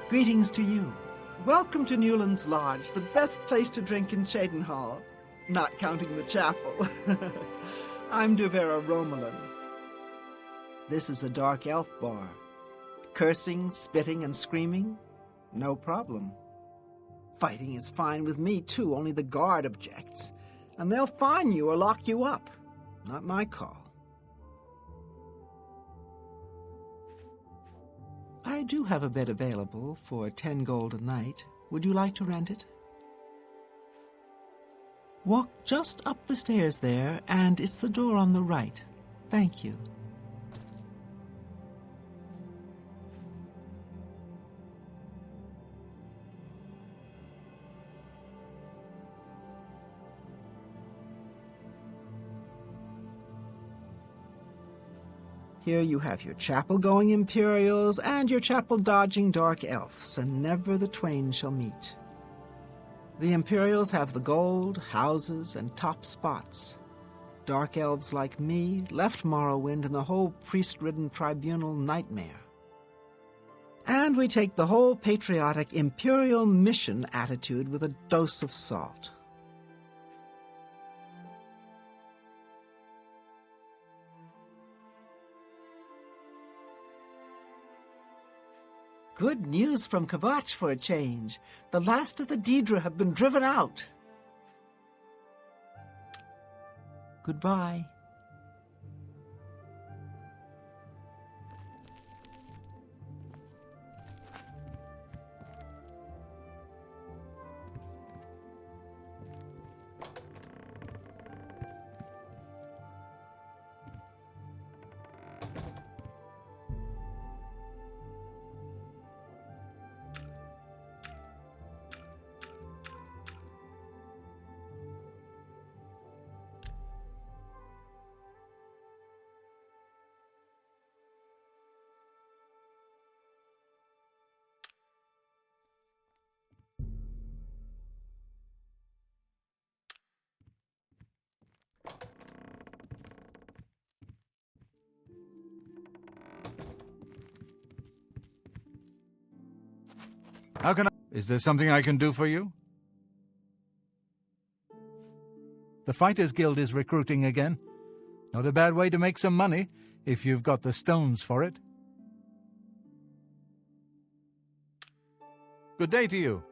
Greetings to you. Welcome to Newland's Lodge, the best place to drink in Cheydinhal, not counting the chapel. I'm Duvera Romulan. This is a dark elf bar. Cursing, spitting, and screaming? No problem. Fighting is fine with me, too, only the guard objects. And they'll fine you or lock you up. Not my call. I do have a bed available for 10 gold a night. Would you like to rent it? Walk just up the stairs there, and it's the door on the right. Thank you. Here you have your chapel-going Imperials and your chapel-dodging Dark Elves, and never the twain shall meet. The Imperials have the gold, houses, and top spots. Dark Elves like me left Morrowind and the whole priest-ridden tribunal nightmare. And we take the whole patriotic Imperial mission attitude with a dose of salt. Good news from Kvatch for a change. The last of the Daedra have been driven out. Goodbye. How can I... Is there something I can do for you? The Fighters Guild is recruiting again. Not a bad way to make some money, if you've got the stones for it. Good day to you.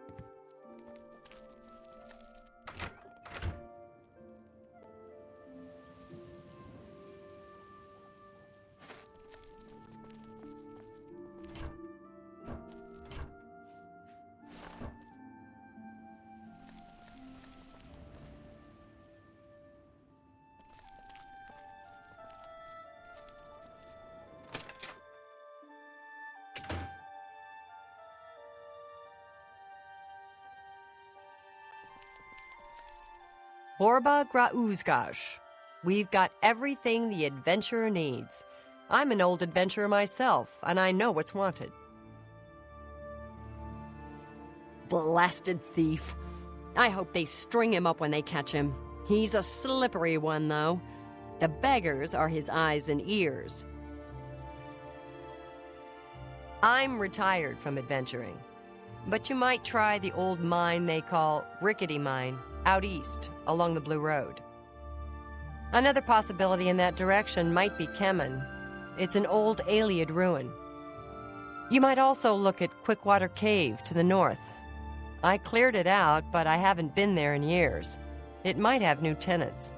Horba Grauzgash. We've got everything the adventurer needs. I'm an old adventurer myself, and I know what's wanted. Blasted thief. I hope they string him up when they catch him. He's a slippery one, though. The beggars are his eyes and ears. I'm retired from adventuring, but you might try the old mine they call Rickety Mine, out east, along the Blue Road. Another possibility in that direction might be Kemen. It's an old Ayleid ruin. You might also look at Quickwater Cave to the north. I cleared it out, but I haven't been there in years. It might have new tenants.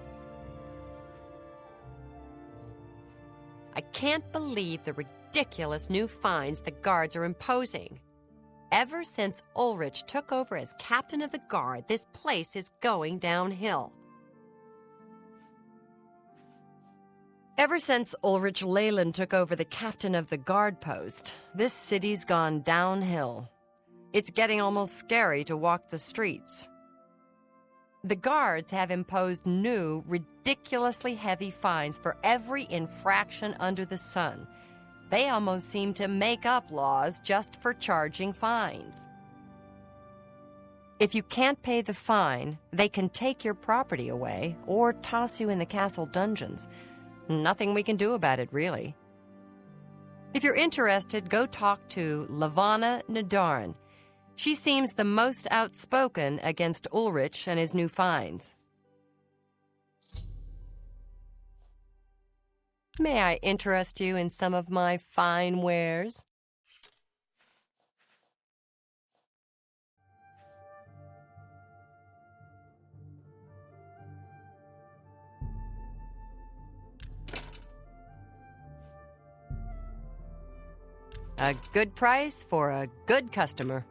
I can't believe the ridiculous new fines the guards are imposing. Ever since Ulrich took over as captain of the guard, this place is going downhill. Ever since Ulrich Leyland took over the captain of the guard post, this city's gone downhill. It's getting almost scary to walk the streets. The guards have imposed new, ridiculously heavy fines for every infraction under the sun. They almost seem to make up laws just for charging fines. If you can't pay the fine, they can take your property away or toss you in the castle dungeons. Nothing we can do about it, really. If you're interested, go talk to Lavana Nadarin. She seems the most outspoken against Ulrich and his new finds. May I interest you in some of my fine wares? A good price for a good customer.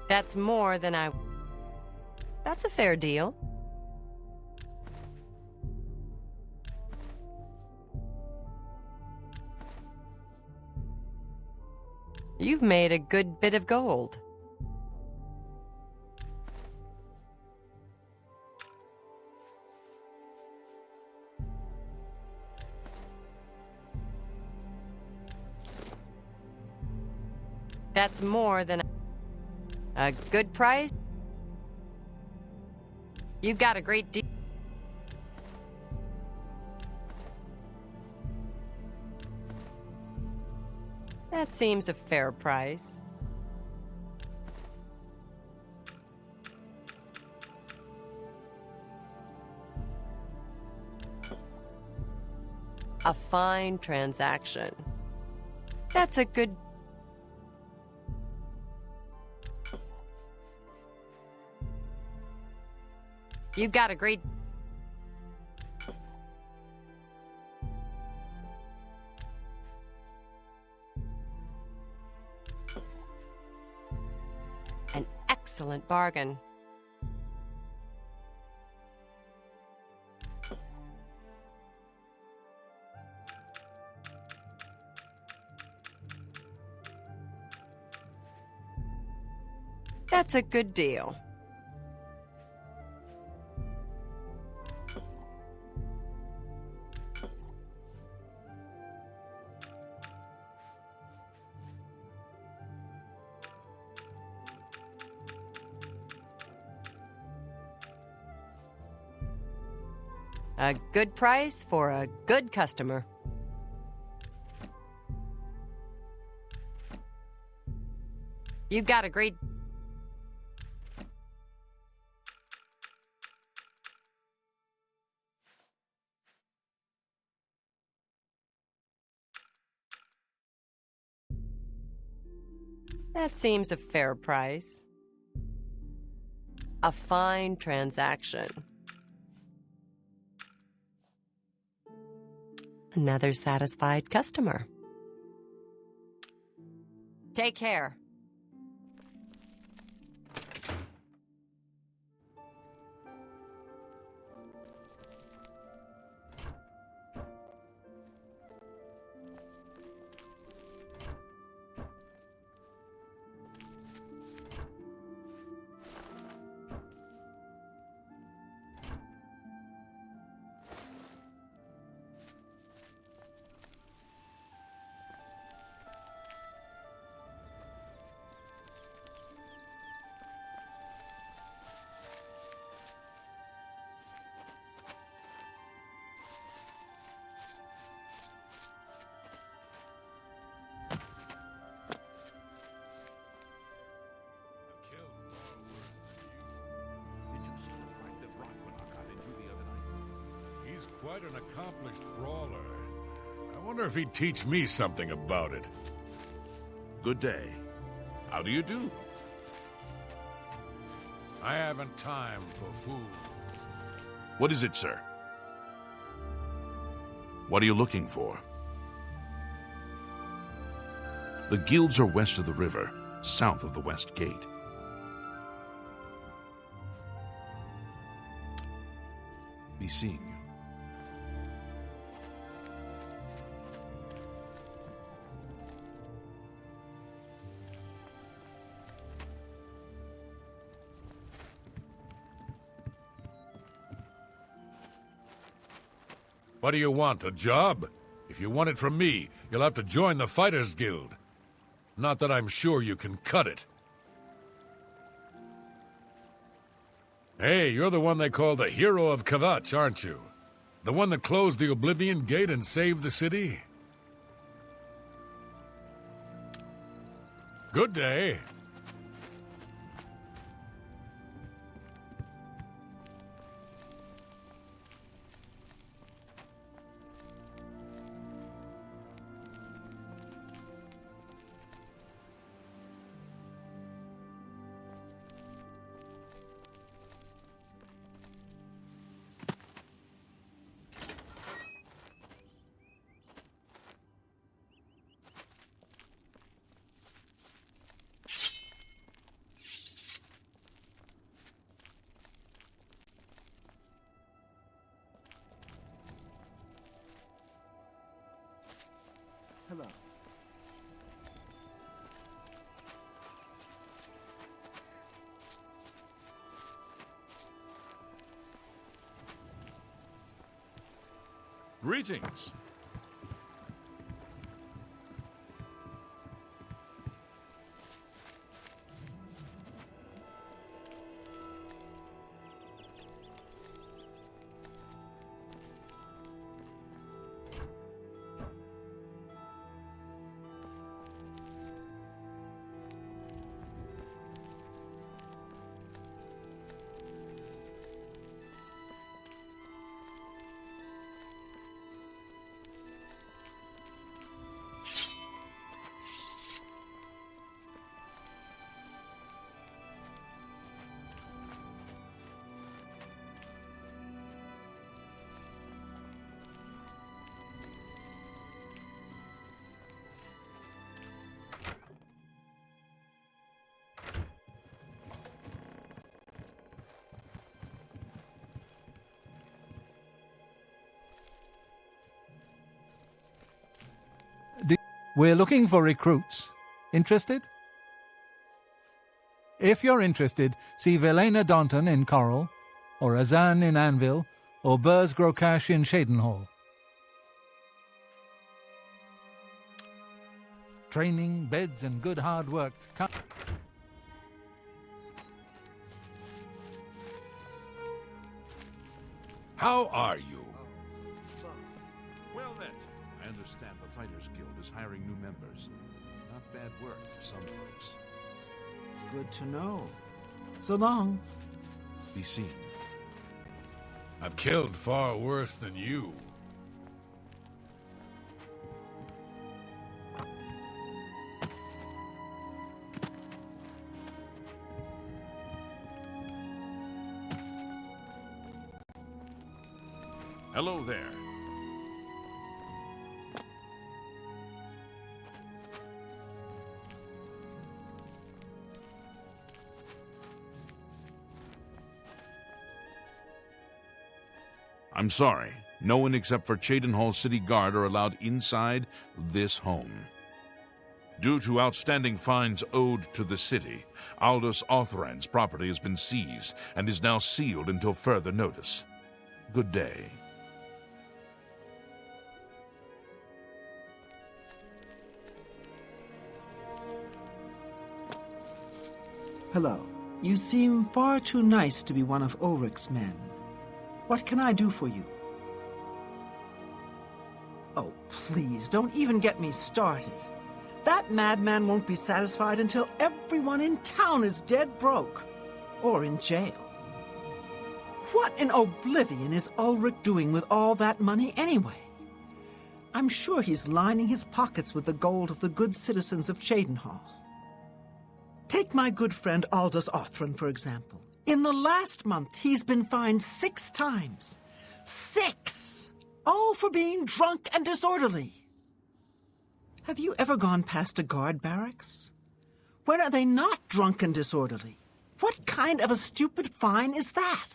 That's more than I... That's a fair deal. You've made a good bit of gold. That's more than... A good price? You got a great deal. That seems a fair price. A fine transaction. That's a good... You got a great... An excellent bargain. That's a good deal. A good price for a good customer. You got a great... That seems a fair price. A fine transaction. Another satisfied customer. Take care. Quite an accomplished brawler. I wonder if he'd teach me something about it. Good day. How do you do? I haven't time for fools. What is it, sir? What are you looking for? The guilds are west of the river, south of the West Gate. Be seeing you. What do you want, a job? If you want it from me, you'll have to join the Fighters Guild. Not that I'm sure you can cut it. Hey, you're the one they call the Hero of Kvatch, aren't you? The one that closed the Oblivion Gate and saved the city? Good day. Hello. Greetings. We're looking for recruits. Interested? If you're interested, see Velena Daunton in Coral, or Azan in Anvil, or Burz Grokash in Shadenhall. Training, beds, and good hard work. How are you? Well met. I understand the Fighters Guild is hiring new members. Not bad work for some folks. Good to know. So long. Be seen. I've killed far worse than you. Hello there. I'm sorry. No one except for Shadenhall City Guard are allowed inside this home. Due to outstanding fines owed to the city, Aldous Othran's property has been seized and is now sealed until further notice. Good day. Hello. You seem far too nice to be one of Ulrich's men. What can I do for you? Oh, please, don't even get me started. That madman won't be satisfied until everyone in town is dead broke. Or in jail. What in Oblivion is Ulrich doing with all that money anyway? I'm sure he's lining his pockets with the gold of the good citizens of Shadenhall. Take my good friend Aldous Othran, for example. In the last month, he's been fined 6 times. 6! All for being drunk and disorderly. Have you ever gone past a guard barracks? When are they not drunk and disorderly? What kind of a stupid fine is that?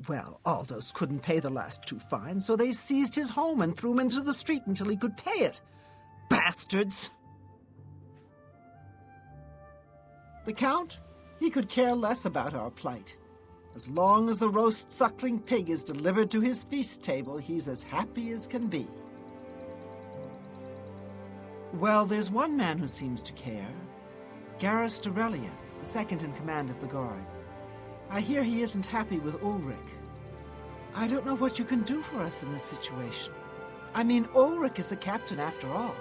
Well, Aldous couldn't pay the last 2 fines, so they seized his home and threw him into the street until he could pay it. Bastards! The Count? He could care less about our plight. As long as the roast suckling pig is delivered to his feast table, he's as happy as can be. Well, there's one man who seems to care. Garrus Dorelia, the second in command of the guard. I hear he isn't happy with Ulrich. I don't know what you can do for us in this situation. I mean, Ulrich is the captain after all.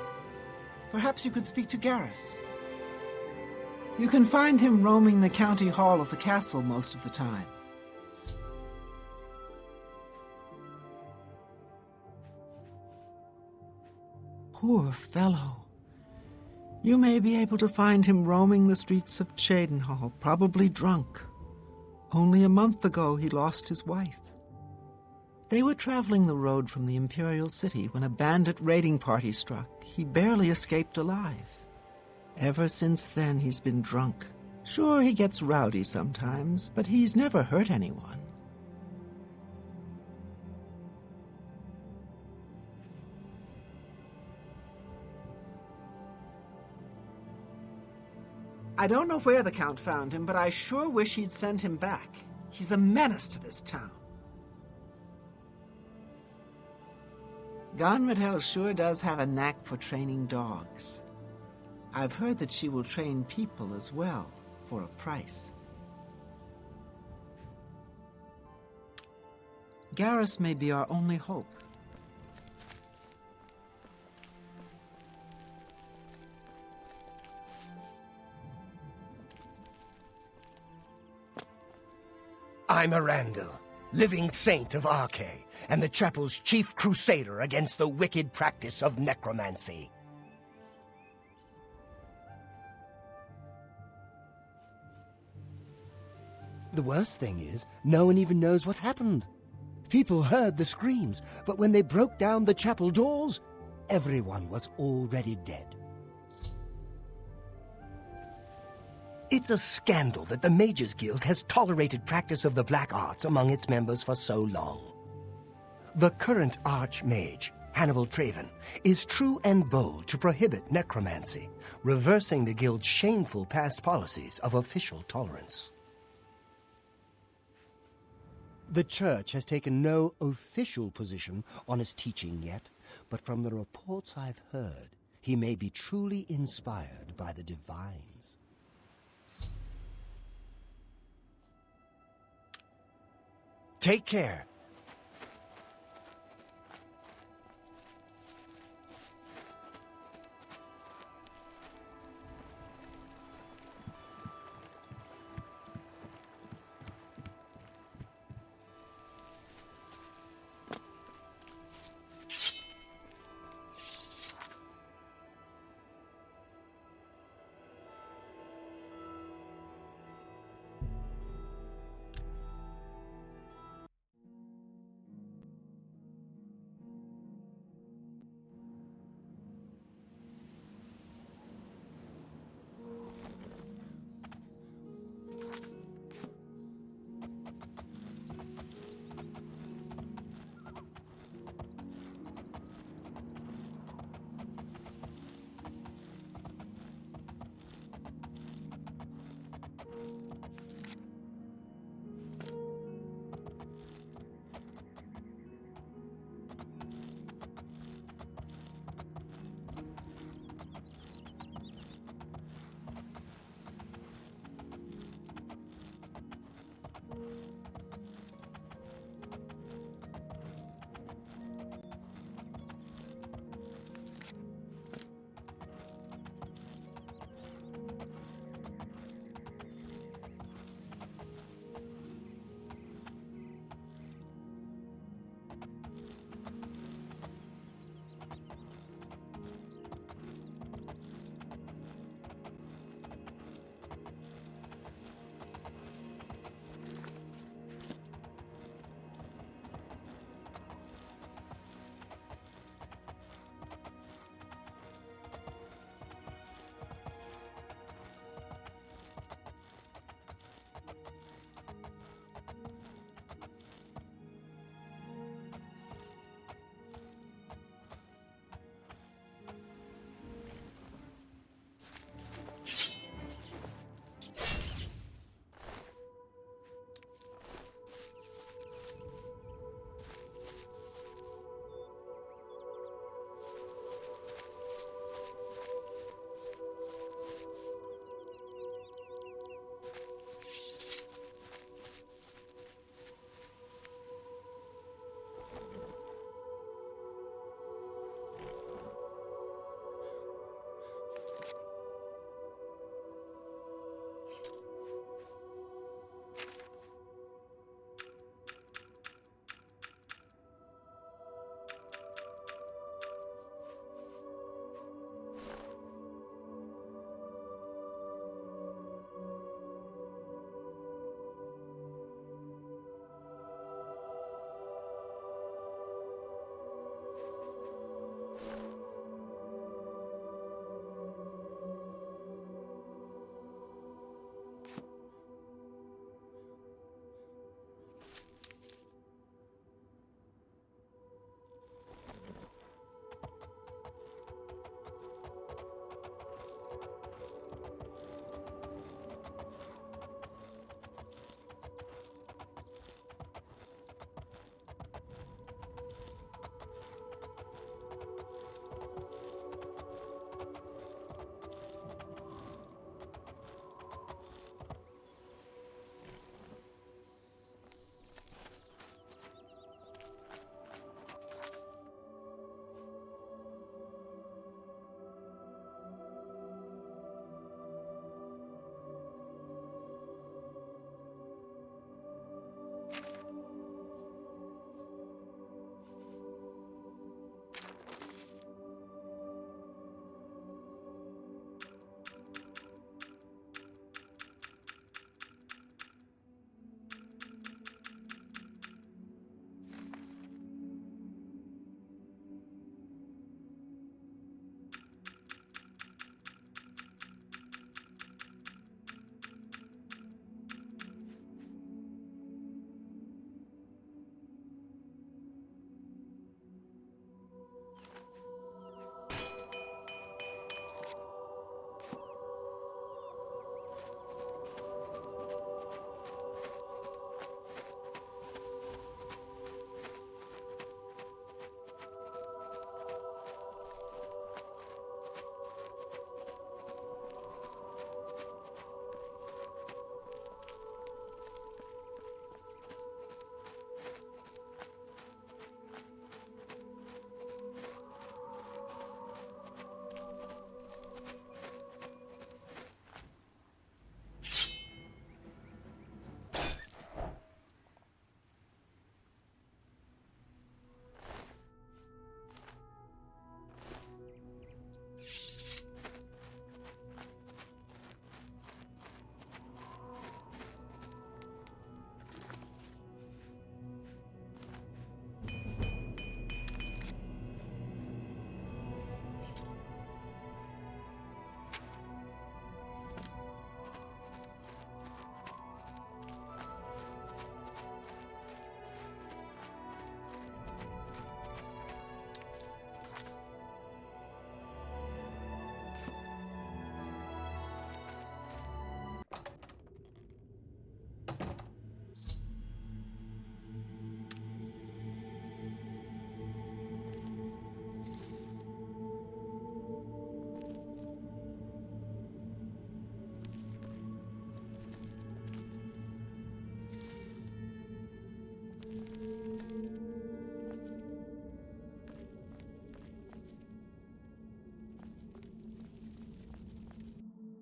Perhaps you could speak to Garrus. You can find him roaming the county hall of the castle most of the time. Poor fellow. You may be able to find him roaming the streets of Cheydinhall, probably drunk. Only a month ago he lost his wife. They were traveling the road from the Imperial City when a bandit raiding party struck. He barely escaped alive. Ever since then he's been drunk. Sure, he gets rowdy sometimes, but he's never hurt anyone. I don't know where the Count found him, but I sure wish he'd send him back. He's a menace to this town. Gonradhel sure does have a knack for training dogs. I've heard that she will train people as well, for a price. Garrus may be our only hope. I'm Arandel, living saint of Arkay, and the chapel's chief crusader against the wicked practice of necromancy. The worst thing is, no one even knows what happened. People heard the screams, but when they broke down the chapel doors, everyone was already dead. It's a scandal that the Mages Guild has tolerated practice of the black arts among its members for so long. The current Archmage, Hannibal Traven, is true and bold to prohibit necromancy, reversing the Guild's shameful past policies of official tolerance. The Church has taken no official position on his teaching yet, but from the reports I've heard, he may be truly inspired by the divines. Take care.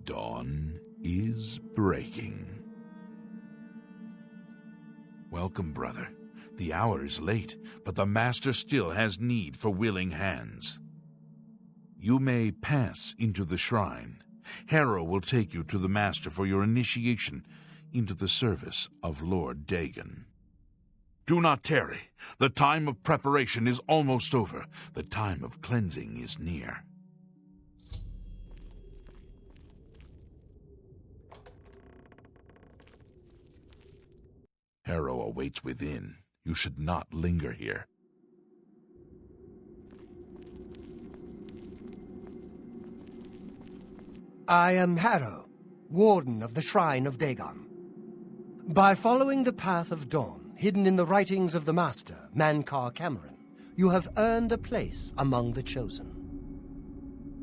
Dawn is breaking. Welcome, brother. The hour is late, but the Master still has need for willing hands. You may pass into the shrine. Harrow will take you to the Master for your initiation into the service of Lord Dagon. Do not tarry. The time of preparation is almost over. The time of cleansing is near. Harrow awaits within. You should not linger here. I am Harrow, Warden of the Shrine of Dagon. By following the path of dawn, hidden in the writings of the Master, Mankar Cameron, you have earned a place among the Chosen.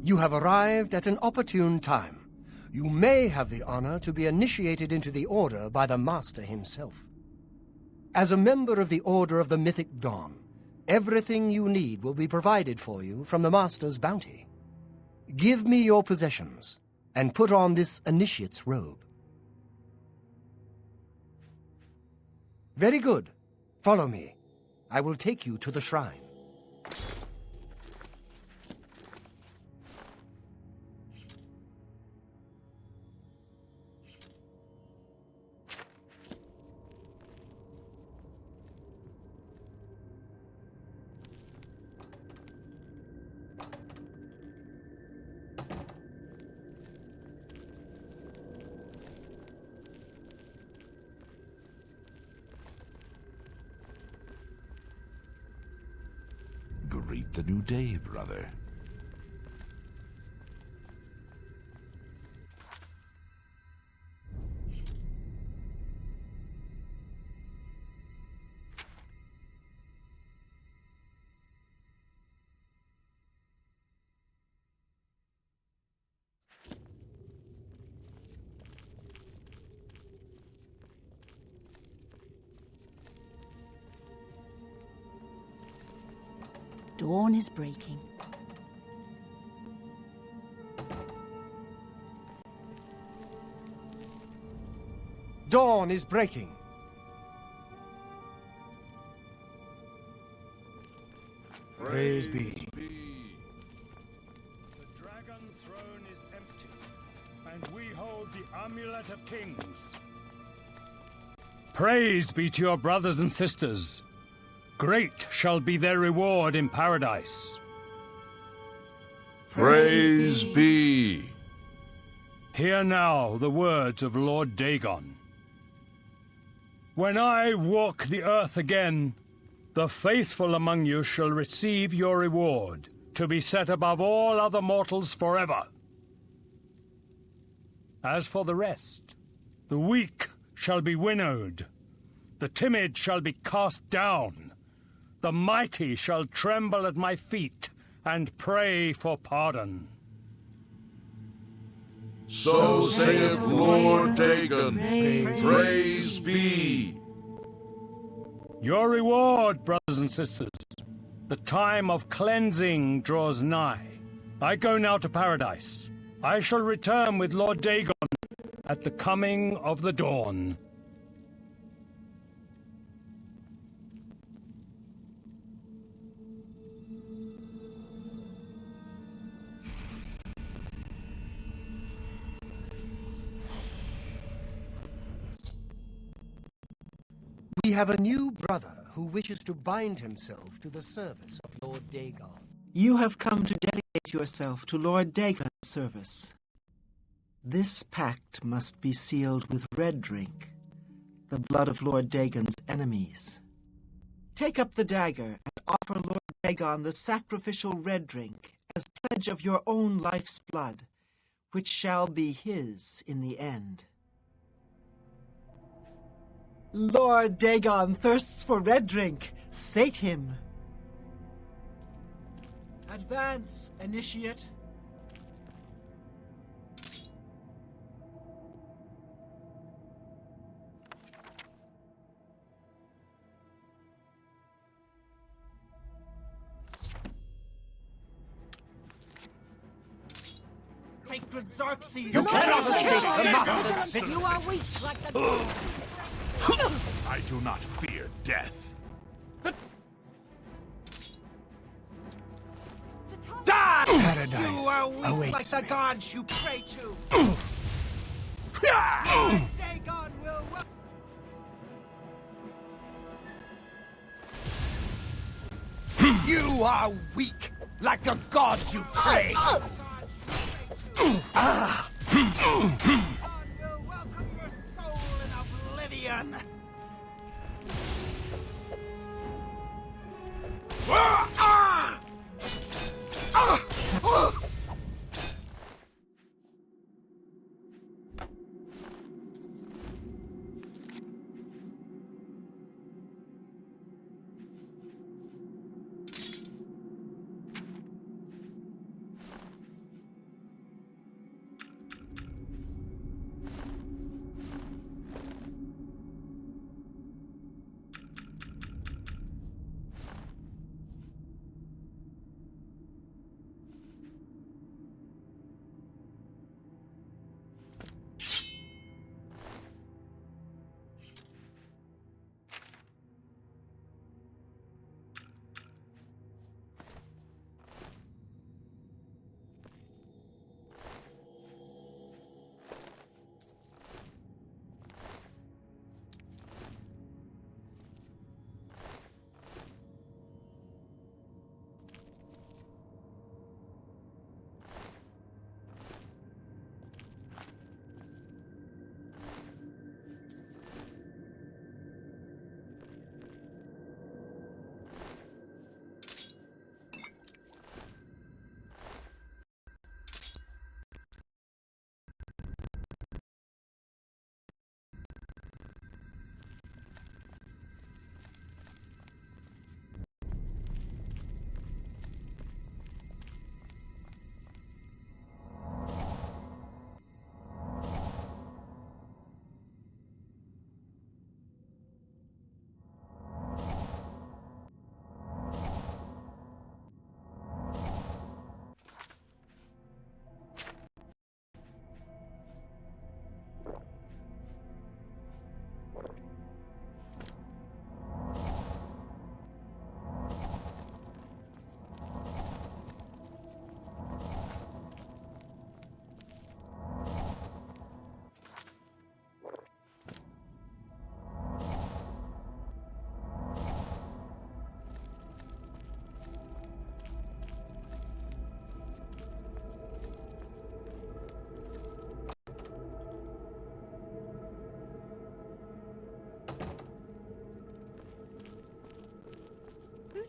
You have arrived at an opportune time. You may have the honor to be initiated into the Order by the Master himself. As a member of the Order of the Mythic Dawn, everything you need will be provided for you from the Master's bounty. Give me your possessions, and put on this initiate's robe. Very good. Follow me. I will take you to the shrine. Greet the new day, brother. Dawn is breaking. Dawn is breaking. Praise be. The dragon throne is empty, and we hold the Amulet of Kings. Praise be to your brothers and sisters. Great shall be their reward in paradise. Praise be. Hear now the words of Lord Dagon. When I walk the earth again, The faithful among you shall receive your reward, to be set above all other mortals forever. As for the rest, the weak shall be winnowed, the timid shall be cast down, the mighty shall tremble at my feet and pray for pardon. So saith Lord Dagon, praise be. Your reward, brothers and sisters. The time of cleansing draws nigh. I go now to paradise. I shall return with Lord Dagon at the coming of the dawn. We have a new brother who wishes to bind himself to the service of Lord Dagon. You have come to dedicate yourself to Lord Dagon's service. This pact must be sealed with red drink, the blood of Lord Dagon's enemies. Take up the dagger and offer Lord Dagon the sacrificial red drink as pledge of your own life's blood, which shall be his in the end. Lord Dagon thirsts for red drink. Sate him. Advance, initiate. Sacred Xerxes! You cannot escape the master's You are weak like the I do not fear death. Die! Paradise You are weak like awaits the me. gods you pray to. Dagon will... You are weak, like the gods you pray to. will welcome your soul in Oblivion.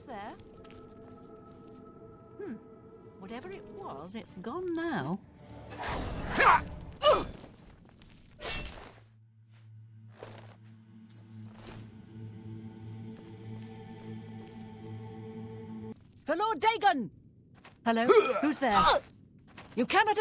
Who's there? Whatever it was, it's gone now. For Lord Dagon! Hello? Who's there? You cannot...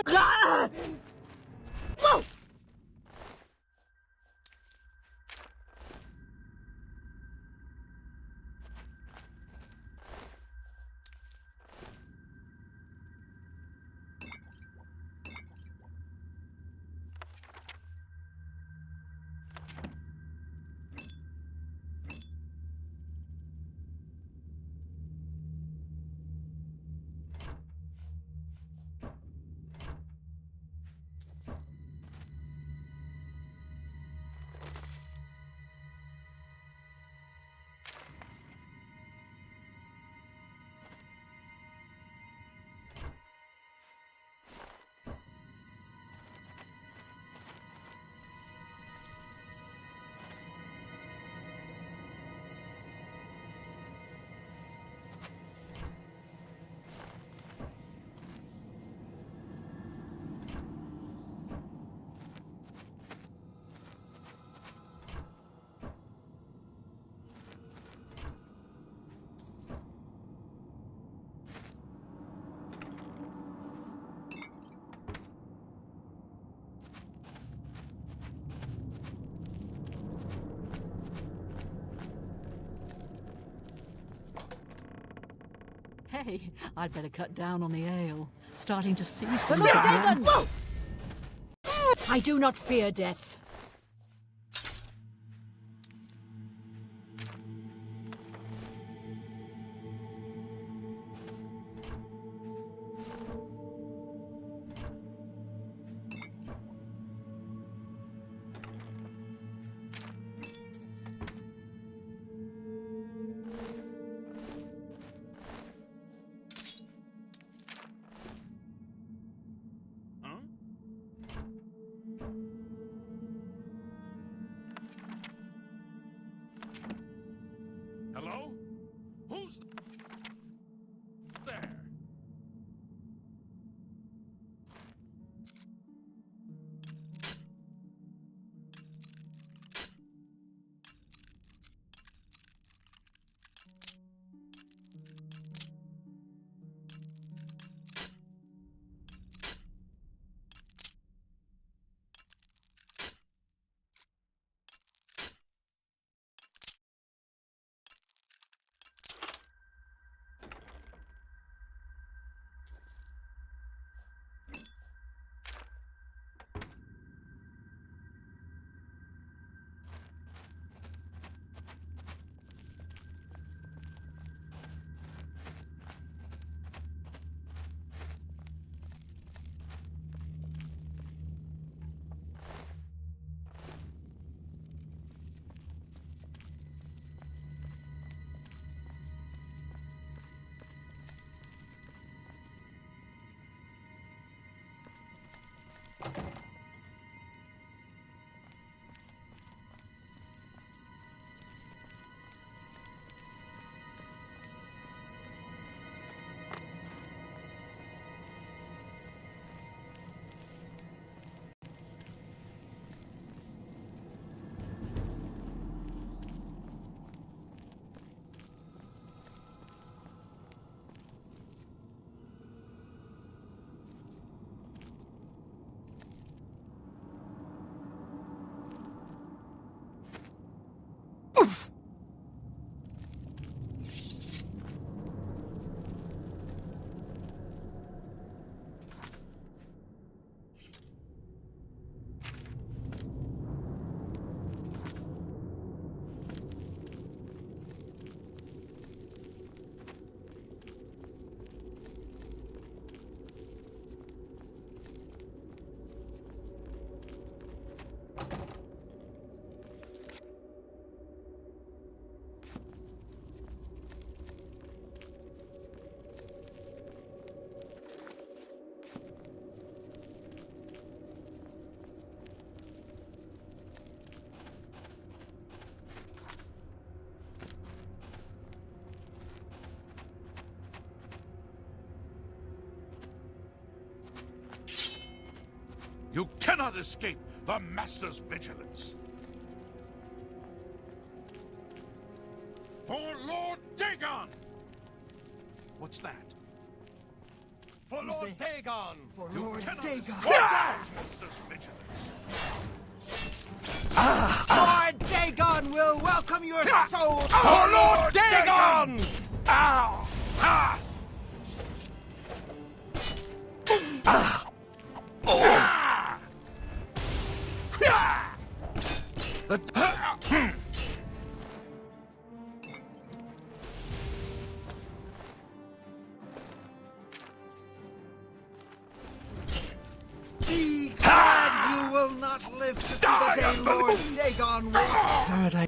Hey, I'd better cut down on the ale. Starting to see things again. I do not fear death. Hello? Who's there? You cannot escape the Master's vigilance. For Lord Dagon! What's that? For Lord Dagon! For Lord Dagon! Master's vigilance. Lord Dagon will welcome your soul! For Lord Dagon! Ow! Ah! Be glad you will not live to see the day Lord Dagon will paradise.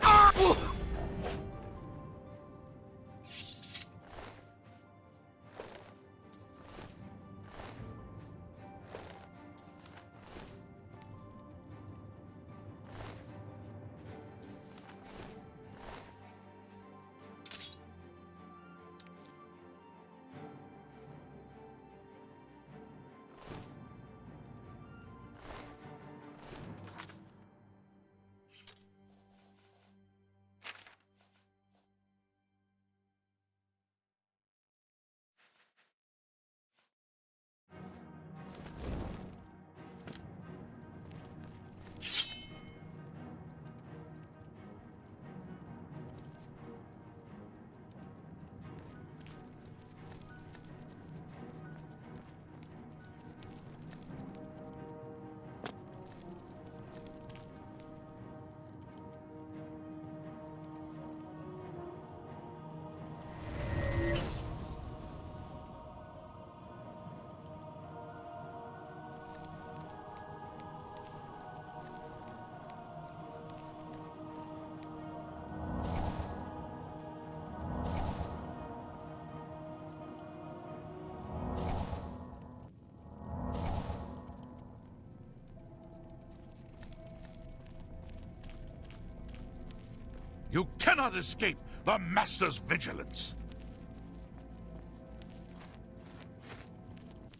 You cannot escape the Master's vigilance.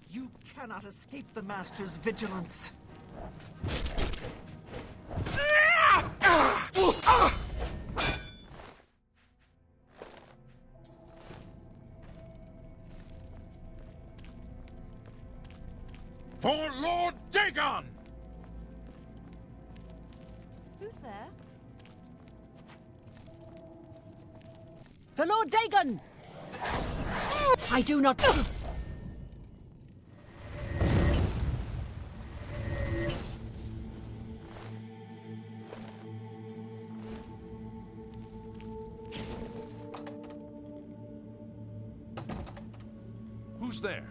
You cannot escape the Master's vigilance. For Lord Dagon! Who's there? For Lord Dagon! I do not... Who's there?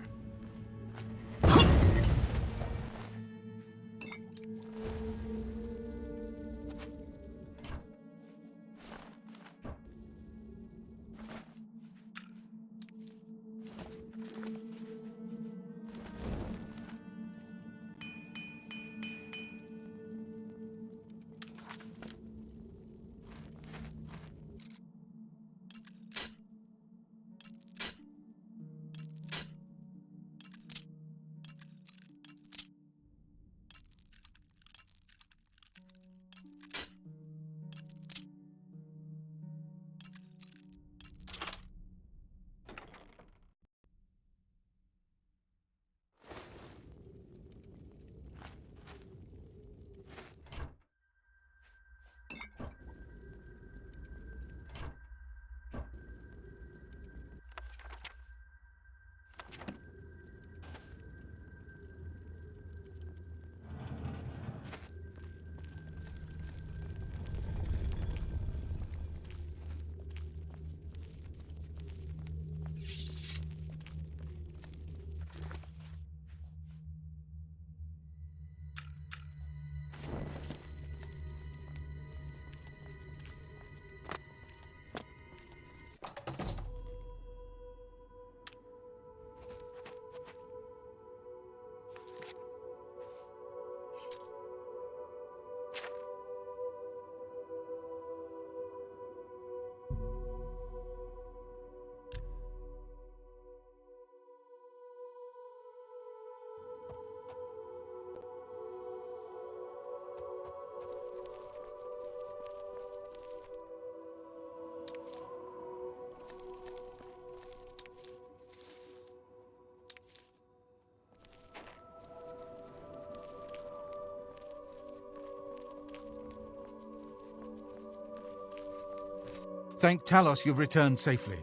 Thank Talos you've returned safely.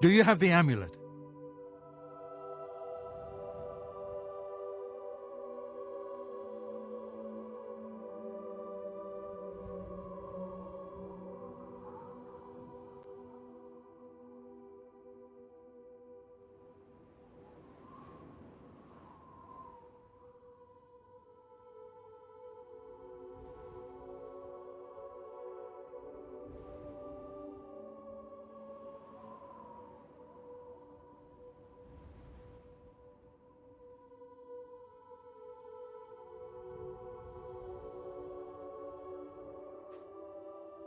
Do you have the amulet?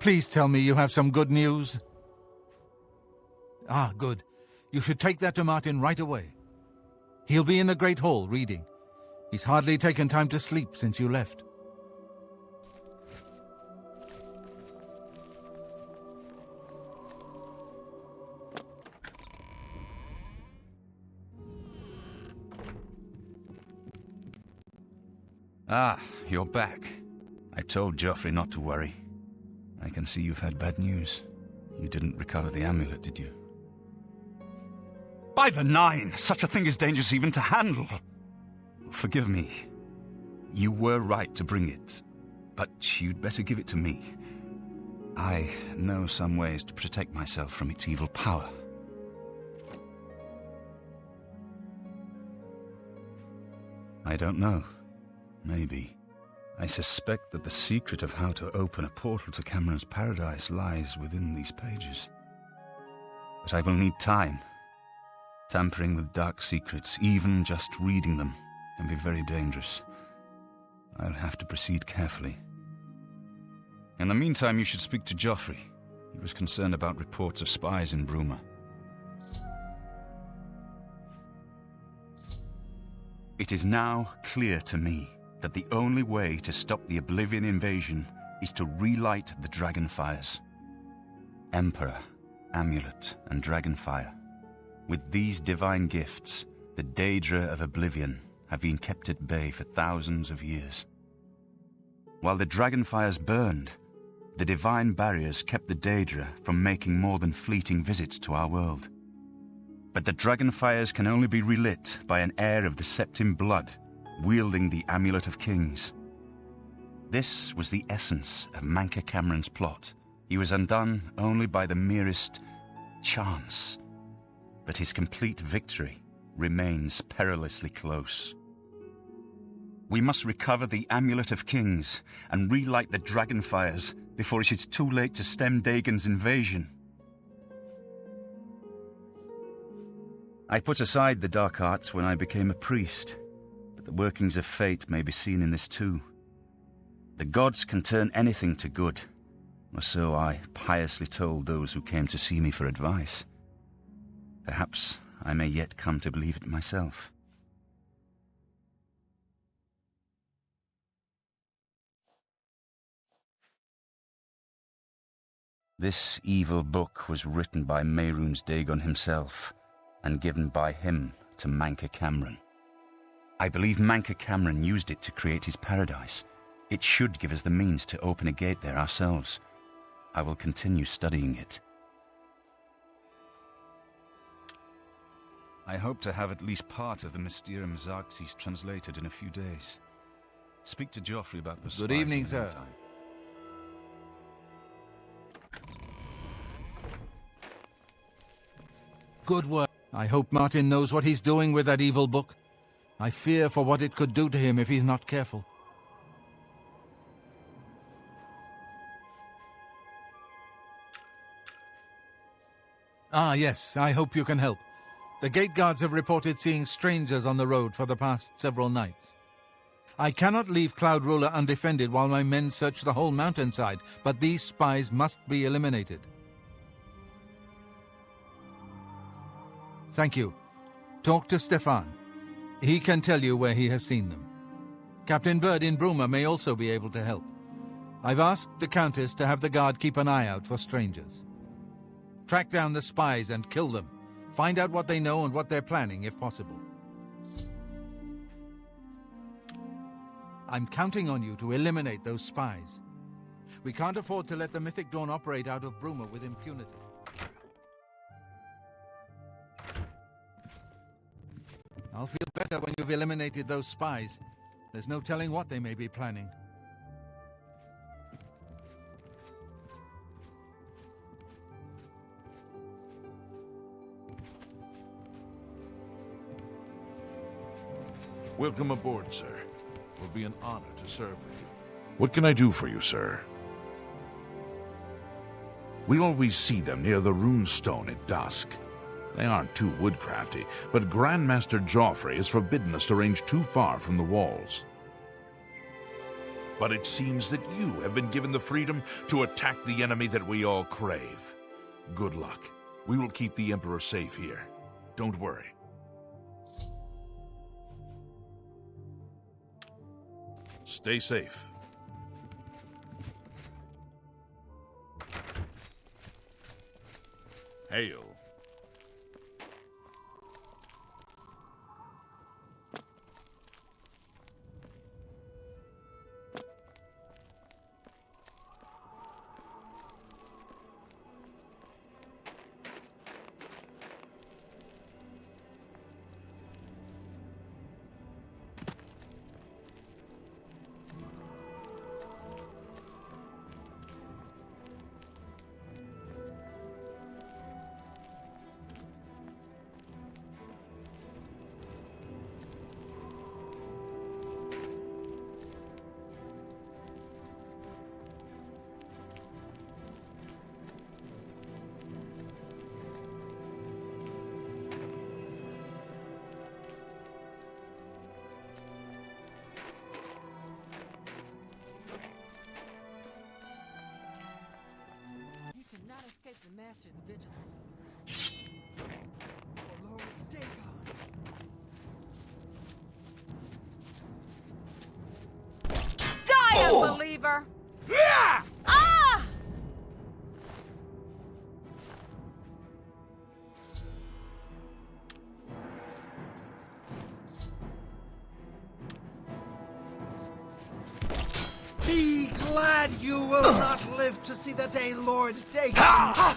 Please tell me you have some good news. Ah, good. You should take that to Martin right away. He'll be in the Great Hall reading. He's hardly taken time to sleep since you left. Ah, you're back. I told Joffrey not to worry. I can see you've had bad news. You didn't recover the amulet, did you? By the Nine! Such a thing is dangerous even to handle. Forgive me. You were right to bring it, but you'd better give it to me. I know some ways to protect myself from its evil power. I don't know. Maybe. I suspect that the secret of how to open a portal to Cameron's paradise lies within these pages. But I will need time. Tampering with dark secrets, even just reading them, can be very dangerous. I'll have to proceed carefully. In the meantime, you should speak to Joffrey. He was concerned about reports of spies in Bruma. It is now clear to me that the only way to stop the Oblivion invasion is to relight the Dragonfires. Emperor, Amulet, and Dragonfire. With these divine gifts, the Daedra of Oblivion have been kept at bay for thousands of years. While the Dragonfires burned, the divine barriers kept the Daedra from making more than fleeting visits to our world. But the Dragonfires can only be relit by an heir of the Septim blood, wielding the Amulet of Kings. This was the essence of Manca Cameron's plot. He was undone only by the merest chance. But his complete victory remains perilously close. We must recover the Amulet of Kings and relight the Dragonfires before it is too late to stem Dagon's invasion. I put aside the dark arts when I became a priest, but the workings of fate may be seen in this too. The gods can turn anything to good, or so I piously told those who came to see me for advice. Perhaps I may yet come to believe it myself. This evil book was written by Mehrunes Dagon himself, and given by him to Manca Cameron. I believe Manca Cameron used it to create his paradise. It should give us the means to open a gate there ourselves. I will continue studying it. I hope to have at least part of the Mysterium Xarxes translated in a few days. Speak to Joffrey about the spies. Good evening, in the sir. meantime. Good work. I hope Martin knows what he's doing with that evil book. I fear for what it could do to him if he's not careful. Ah, yes, I hope you can help. The gate guards have reported seeing strangers on the road for the past several nights. I cannot leave Cloud Ruler undefended while my men search the whole mountainside, but these spies must be eliminated. Thank you. Talk to Stefan. He can tell you where he has seen them. Captain Bird in Bruma may also be able to help. I've asked the Countess to have the guard keep an eye out for strangers. Track down the spies and kill them. Find out what they know and what they're planning, if possible. I'm counting on you to eliminate those spies. We can't afford to let the Mythic Dawn operate out of Bruma with impunity. I'll feel better when you've eliminated those spies. There's no telling what they may be planning. Welcome aboard, sir. It will be an honor to serve with you. What can I do for you, sir? We always see them near the rune stone at dusk. They aren't too woodcrafty, but Grandmaster Joffrey has forbidden us to range too far from the walls. But it seems that you have been given the freedom to attack the enemy that we all crave. Good luck. We will keep the Emperor safe here. Don't worry. Stay safe. Hail. Escape the Master's vigilance. For Lord Dagon. Die, unbeliever! Ah! Be glad you will not live to see the day Lord Dagon...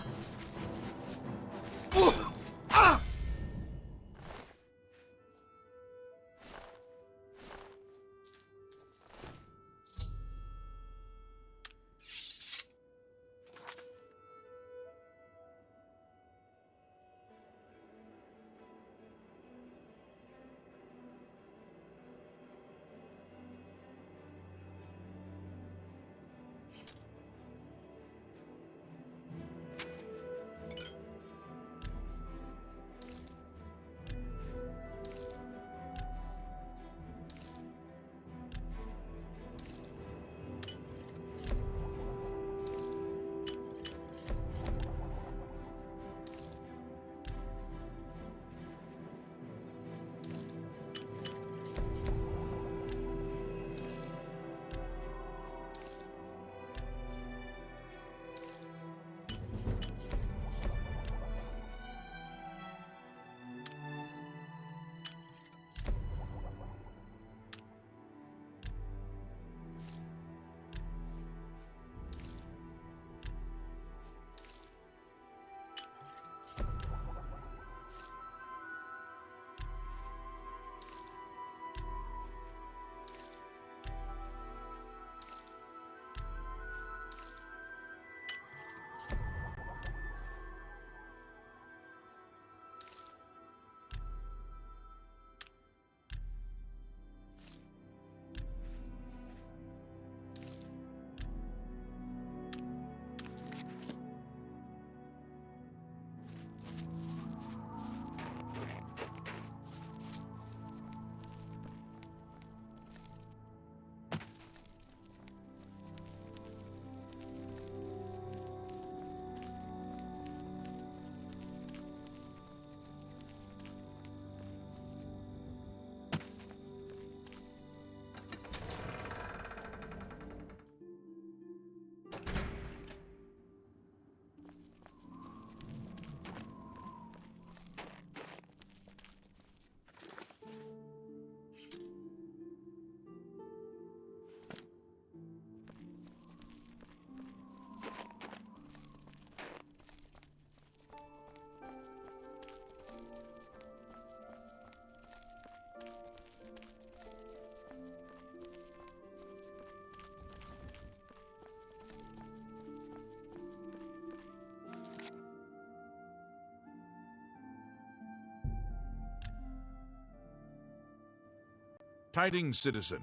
Tidings, citizen.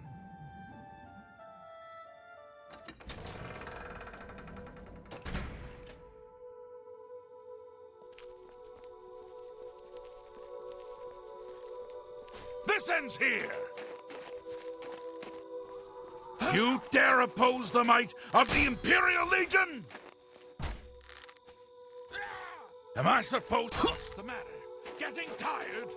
This ends here! You dare oppose the might of the Imperial Legion? Am I supposed... What's the matter? Getting tired?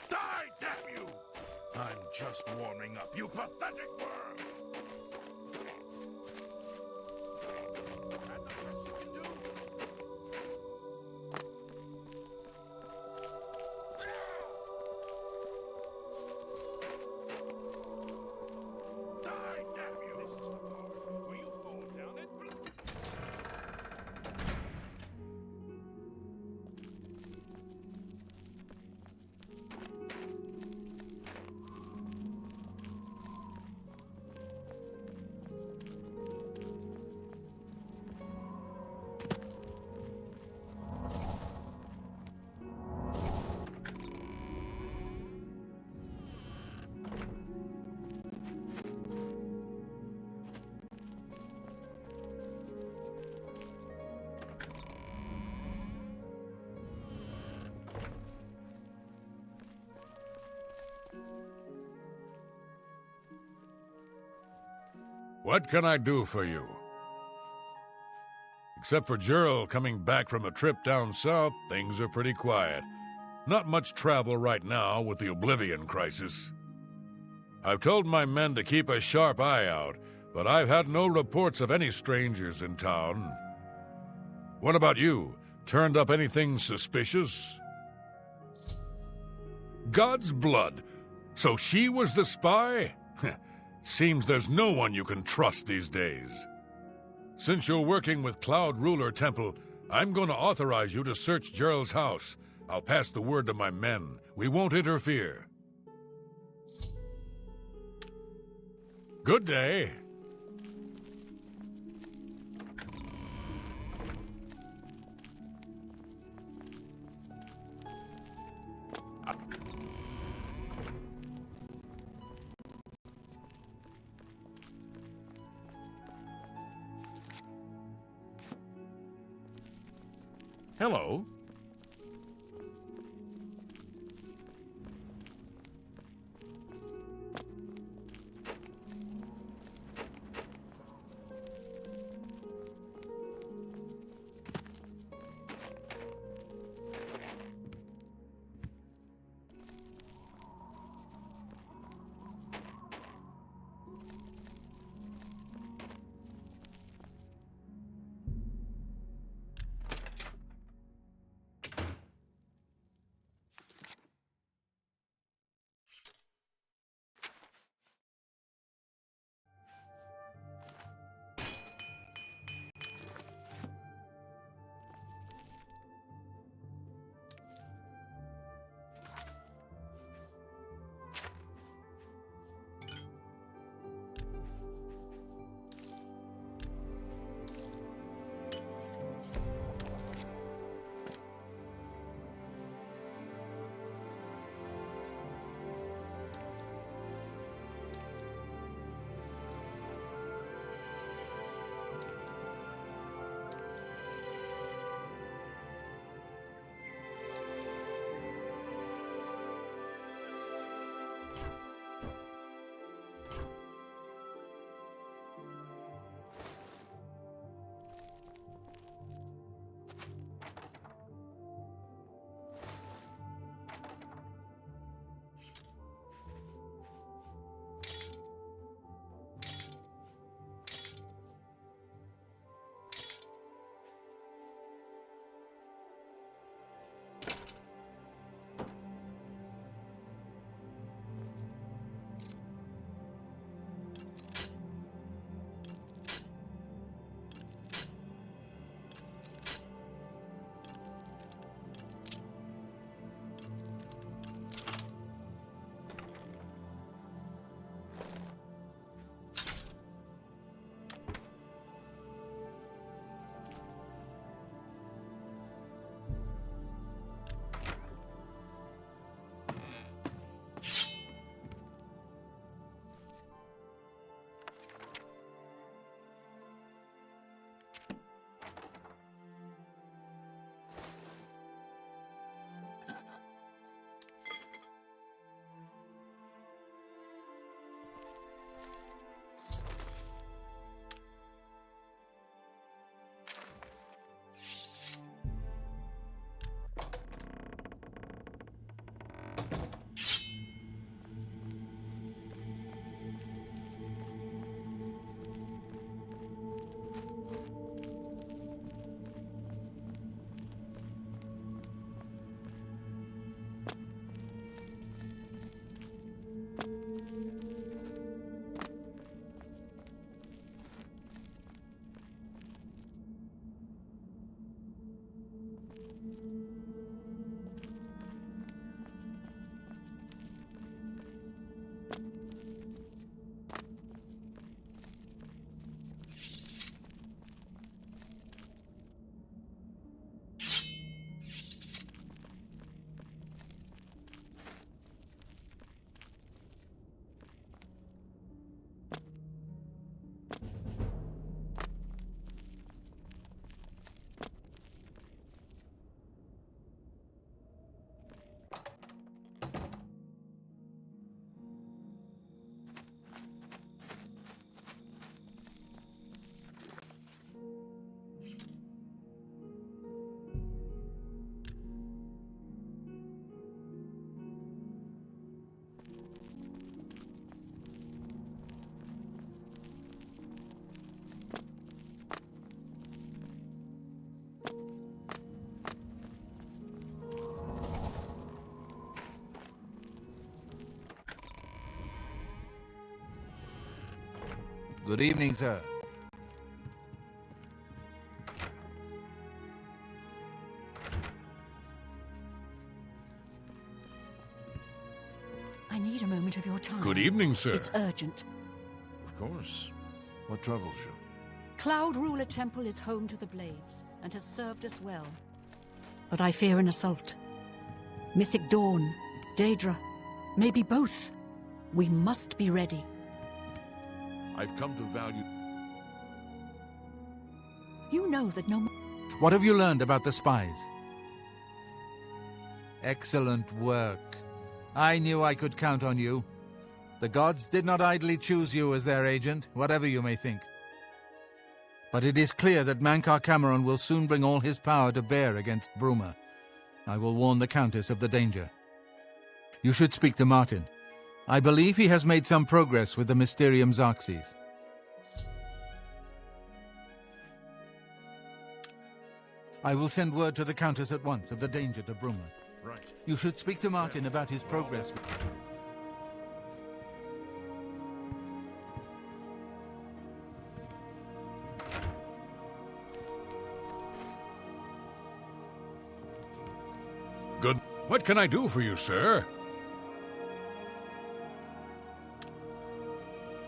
Die, damn you! I'm just warming up, you pathetic worm! And the best you can do? Die, damn you! This is the part where you fall down and... What can I do for you? Except for Gerald coming back from a trip down south, things are pretty quiet. Not much travel right now with the Oblivion crisis. I've told my men to keep a sharp eye out, but I've had no reports of any strangers in town. What about you? Turned up anything suspicious? God's blood. So she was the spy? Seems there's no one you can trust these days. Since you're working with Cloud Ruler Temple, I'm going to authorize you to search Gerald's house. I'll pass the word to my men. We won't interfere. Good day. Hello. Good evening, sir. I need a moment of your time. Good evening, sir. It's urgent. Of course. What troubles you? Cloud Ruler Temple is home to the Blades and has served us well. But I fear an assault. Mythic Dawn, Daedra, maybe both. We must be ready. I've come to value... You know that no... What have you learned about the spies? Excellent work. I knew I could count on you. The gods did not idly choose you as their agent, whatever you may think. But it is clear that Mankar Cameron will soon bring all his power to bear against Bruma. I will warn the Countess of the danger. You should speak to Martin. I believe he has made some progress with the Mysterium Xerxes. I will send word to the Countess at once of the danger to Bruma. Right. You should speak to Martin about his progress. Good. What can I do for you, sir?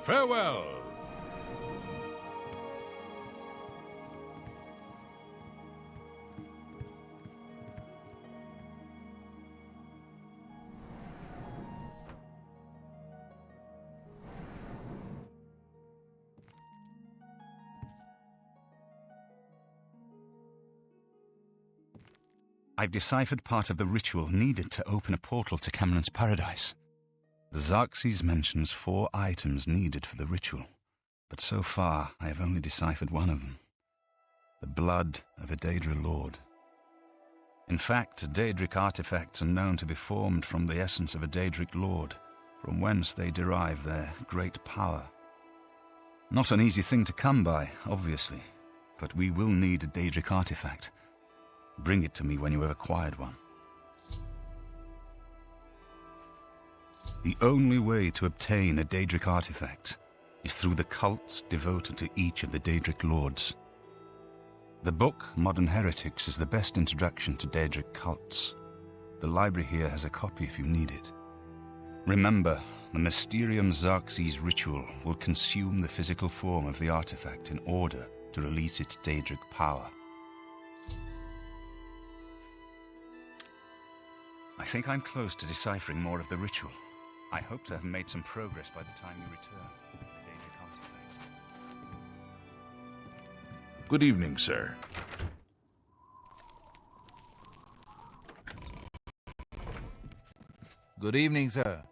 Farewell. I've deciphered part of the ritual needed to open a portal to Cameron's paradise. The Xerxes mentions 4 items needed for the ritual, but so far I have only deciphered one of them. The blood of a Daedra lord. In fact, Daedric artifacts are known to be formed from the essence of a Daedric lord, from whence they derive their great power. Not an easy thing to come by, obviously, but we will need a Daedric artifact. Bring it to me when you have acquired one. The only way to obtain a Daedric artifact is through the cults devoted to each of the Daedric lords. The book, Modern Heretics, is the best introduction to Daedric cults. The library here has a copy if you need it. Remember, the Mysterium Xerxes ritual will consume the physical form of the artifact in order to release its Daedric power. I think I'm close to deciphering more of the ritual. I hope to have made some progress by the time you return with the Daedric artifact. Good evening, sir. Good evening, sir.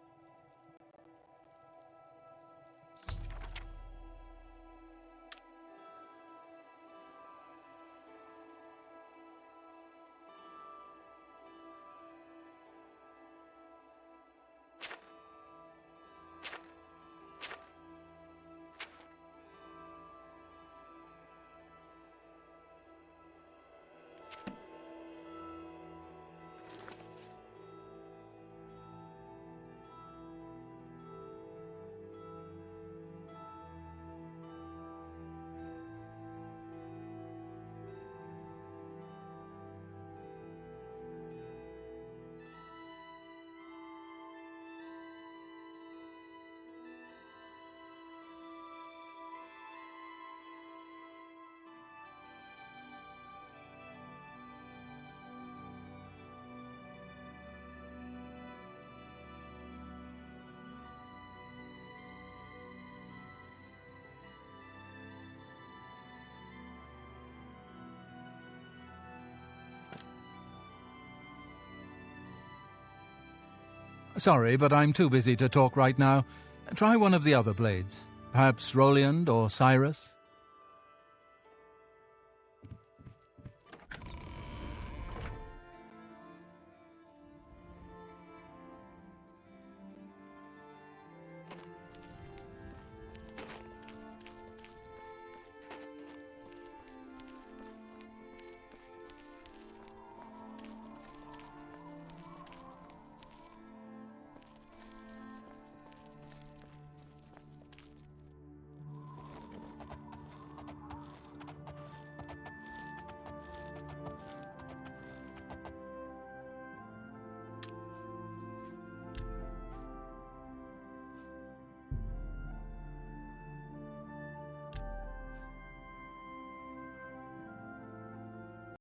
Sorry, but I'm too busy to talk right now. Try one of the other blades. Perhaps Roliand or Cyrus?